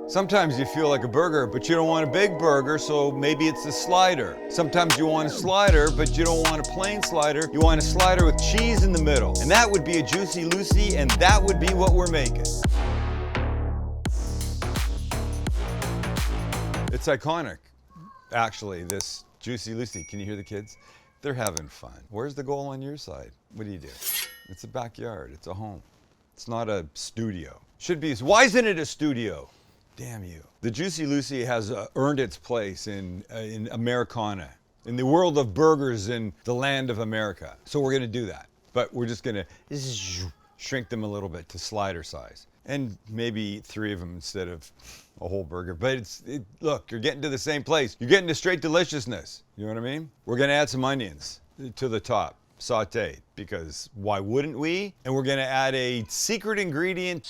Sometimes you feel like a burger, but you don't want a big burger, so maybe it's a slider. Sometimes you want a slider, but you don't want a plain slider. You want a slider with cheese in the middle. And that would be a Juicy Lucy, and that would be what we're making. It's iconic, actually, this Juicy Lucy. Can you hear the kids? They're having fun. Where's the goal on your side? What do you do? It's a backyard, it's a home. It's not a studio. Should be, why isn't it a studio? Damn you. The Juicy Lucy has earned its place in Americana, in the world of burgers in the land of America. So we're gonna do that. But we're just gonna shrink them a little bit to slider size. And maybe eat 3 of them instead of a whole burger. But look, you're getting to the same place. You're getting to straight deliciousness. You know what I mean? We're gonna add some onions to the top, sauteed, because why wouldn't we? And we're gonna add a secret ingredient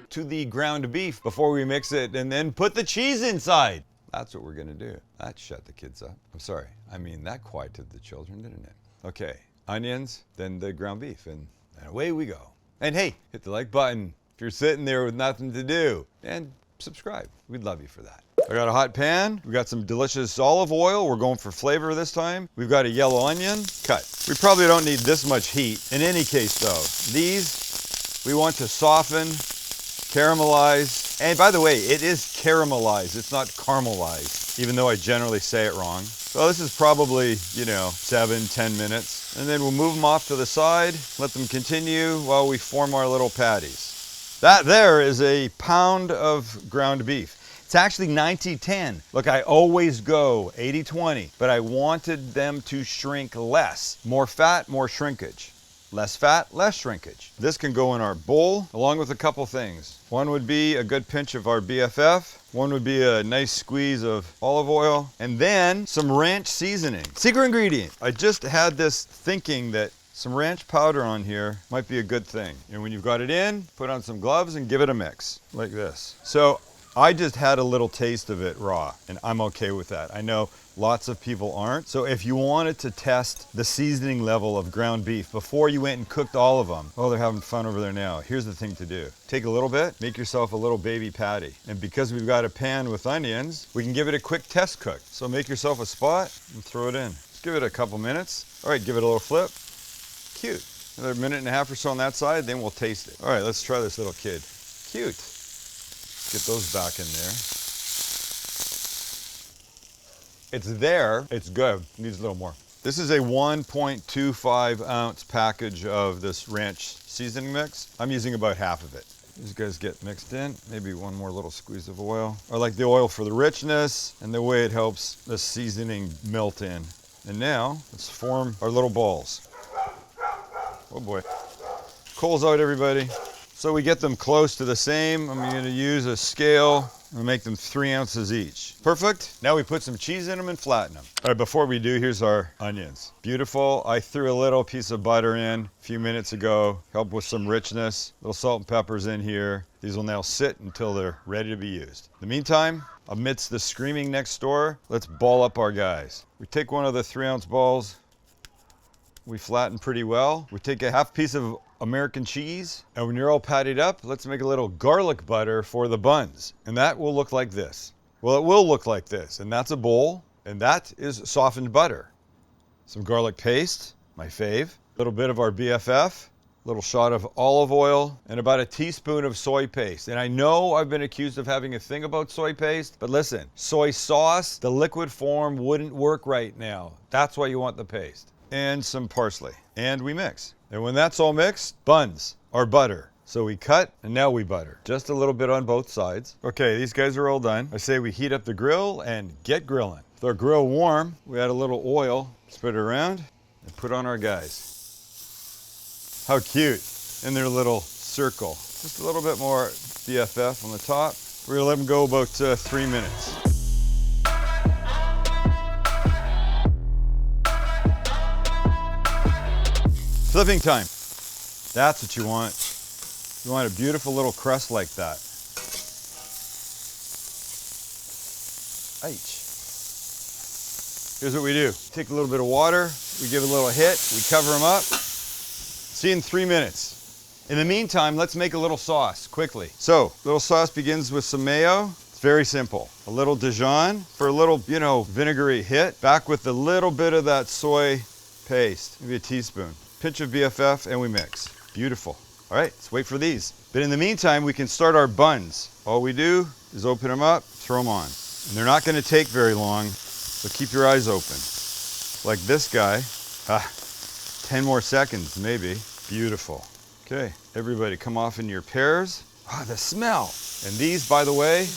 to the ground beef before we mix it, and then put the cheese inside. That's what we're gonna do. That shut the kids up. I'm sorry, I mean that quieted the children, didn't it? Okay, onions, then the ground beef, and away we go. And hey, hit the like button if you're sitting there with nothing to do, and subscribe. We'd love you for that. I got a hot pan. We got some delicious olive oil. We're going for flavor this time. We've got a yellow onion cut. We probably don't need this much heat. In any case though, these we want to soften, caramelize. And by the way, it is caramelized. It's not caramelized, even though I generally say it wrong. So this is probably, 7-10 minutes. And then we'll move them off to the side, let them continue while we form our little patties. That there is a pound of ground beef. It's actually 90-10. Look, I always go 80-20, but I wanted them to shrink less. More fat, more shrinkage. Less fat, less shrinkage. This can go in our bowl along with a couple things. One would be a good pinch of our BFF. One would be a nice squeeze of olive oil. And then some ranch seasoning. Secret ingredient. I just had this thinking that some ranch powder on here might be a good thing. And when you've got it in, put on some gloves and give it a mix like this. So I just had a little taste of it raw, and I'm okay with that. I know lots of people aren't. So if you wanted to test the seasoning level of ground beef before you went and cooked all of them, oh, they're having fun over there now. Here's the thing to do. Take a little bit, make yourself a little baby patty. And because we've got a pan with onions, we can give it a quick test cook. So make yourself a spot and throw it in. Just give it a couple minutes. All right, give it a little flip. Cute. Another minute and a half or so on that side, then we'll taste it. All right, let's try this little kid. Cute. Get those back in there. It's there, it's good, needs a little more. This is a 1.25 ounce package of this ranch seasoning mix. I'm using about half of it. These guys get mixed in, maybe one more little squeeze of oil. I like the oil for the richness and the way it helps the seasoning melt in. And now, let's form our little balls. Oh boy. Coals out, everybody. So we get them close to the same. I'm gonna use a scale and make them 3 ounces each. Perfect. Now we put some cheese in them and flatten them. All right, before we do, here's our onions. Beautiful. I threw a little piece of butter in a few minutes ago, help with some richness. Little salt and peppers in here. These will now sit until they're ready to be used. In the meantime, amidst the screaming next door, let's ball up our guys. We take one of the 3 ounce balls. We flatten pretty well. We take a half piece of American cheese, and when you're all patted up, let's make a little garlic butter for the buns. And that will look like this. Well, it will look like this, and that's a bowl, and that is softened butter. Some garlic paste, my fave. A little bit of our BFF, a little shot of olive oil, and about a teaspoon of soy paste. And I know I've been accused of having a thing about soy paste, but listen, soy sauce, the liquid form wouldn't work right now. That's why you want the paste. And some parsley, and we mix. And when that's all mixed, buns are butter. So we cut, and now we butter. Just a little bit on both sides. Okay, these guys are all done. I say we heat up the grill and get grilling. With our grill warm, we add a little oil, spread it around, and put on our guys. How cute, in their little circle. Just a little bit more BFF on the top. We're gonna let them go about 3 minutes. Flipping time. That's what you want. You want a beautiful little crust like that. Aich. Here's what we do. Take a little bit of water, we give it a little hit, we cover them up. See you in 3 minutes. In the meantime, let's make a little sauce quickly. So, little sauce begins with some mayo. It's very simple. A little Dijon for a little, you know, vinegary hit. Back with a little bit of that soy paste, maybe a teaspoon. Pinch of BFF, and we mix. Beautiful. All right, let's wait for these. But in the meantime, we can start our buns. All we do is open them up, throw them on. And they're not gonna take very long, so keep your eyes open. Like this guy. 10 more seconds, maybe. Beautiful. Okay, everybody come off in your pairs. Ah, the smell. And these, by the way,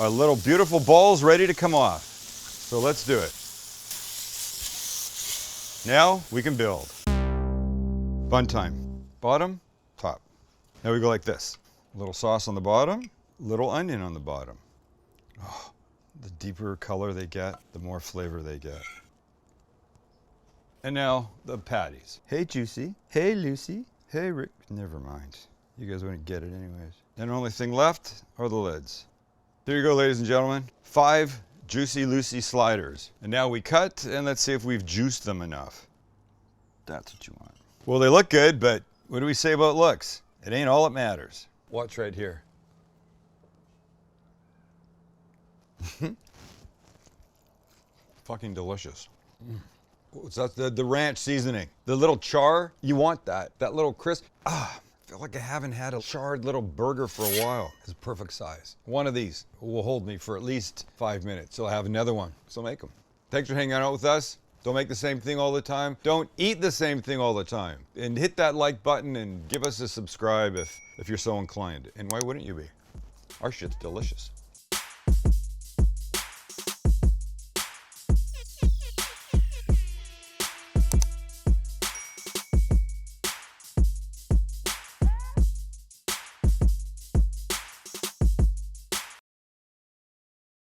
are little beautiful balls ready to come off. So let's do it. Now we can build. Bun time. Bottom, top. Now we go like this. A little sauce on the bottom, little onion on the bottom. Oh, the deeper color they get, the more flavor they get. And now the patties. Hey, Juicy. Hey, Lucy. Hey, Rick. Never mind. You guys wouldn't get it anyways. And the only thing left are the lids. There you go, ladies and gentlemen. 5 Juicy Lucy sliders. And now we cut, and let's see if we've juiced them enough. That's what you want. Well, they look good, but what do we say about looks? It ain't all that matters. Watch right here. Fucking delicious. What's that? The ranch seasoning. The little char, you want that. That little crisp. I feel like I haven't had a charred little burger for a while. It's perfect size. One of these will hold me for at least 5 minutes. So I'll have another one. So make them. Thanks for hanging out with us. Don't make the same thing all the time. Don't eat the same thing all the time. And hit that like button and give us a subscribe if you're so inclined. And why wouldn't you be? Our shit's delicious.